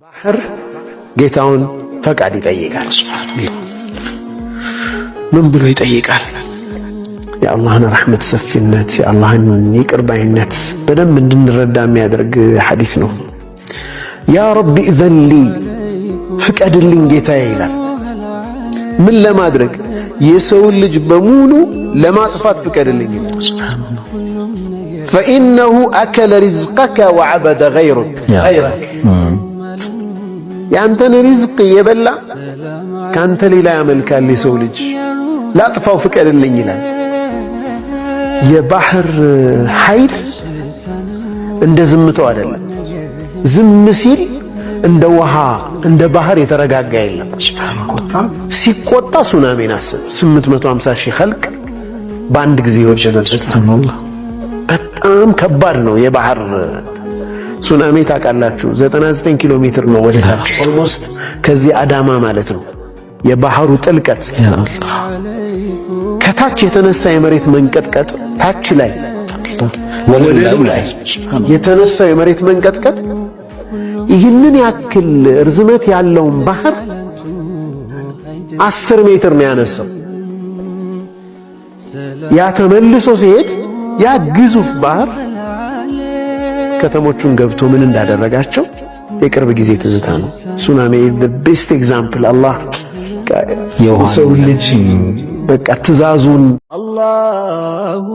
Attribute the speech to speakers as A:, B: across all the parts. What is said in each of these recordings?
A: ባህር ጌታውን ፈቃድ ይጠይቃል። ምን ብሎ ይጠይቃል? የአላህን ረሕመት ሰፊነት፣ የአላህን ይቅር ባይነት በደንብ እንድንረዳ የሚያደርግ ሐዲስ ነው። ያ ረቢ ኢዘን ሊ ፍቀድልኝ ጌታዬ ይላል። ምን ለማድረግ? የሰውን ልጅ በሙሉ ለማጥፋት ፍቀድልኝ ይላል። ፈኢነሁ አከለ ሪዝቀከ ወዐበደ ገይረክ ያንተን ሪዝቅ የበላ ካንተ ሌላ ያመልካል የሰው ልጅ፣ ላጥፋው ፍቀድልኝ ይላል። የባህር ኃይል እንደ ዝምታው አይደለም። ዝም ሲል እንደ ውሃ እንደ ባህር የተረጋጋ የለም። ሲቆጣ ሱናሚን አስብ። 850 ሺህ ኸልቅ በአንድ ጊዜ ይወርዳል። በጣም ከባድ ነው የባህር ሱናሚ። ታውቃላችሁ 99 ኪሎ ሜትር ነው ወደ ታች፣ ኦልሞስት ከዚህ አዳማ ማለት ነው የባህሩ ጥልቀት። ከታች የተነሳ የመሬት መንቀጥቀጥ ታች ላይ ወለሉ ላይ የተነሳው የመሬት መንቀጥቀጥ ይህንን ያክል ርዝመት ያለውን ባህር 10 ሜትር ነው ያነሳው። ያ ተመልሶ ሲሄድ ያ ግዙፍ ባህር ከተሞቹን ገብቶ ምን እንዳደረጋቸው የቅርብ ጊዜ ትዝታ ነው። ሱናሚ the best example። አላህ የሰው ልጅ በቃ ትእዛዙን
B: አላሁ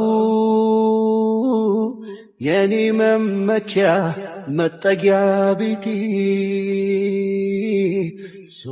B: የኔ መመኪያ መጠጊያ ቤቴ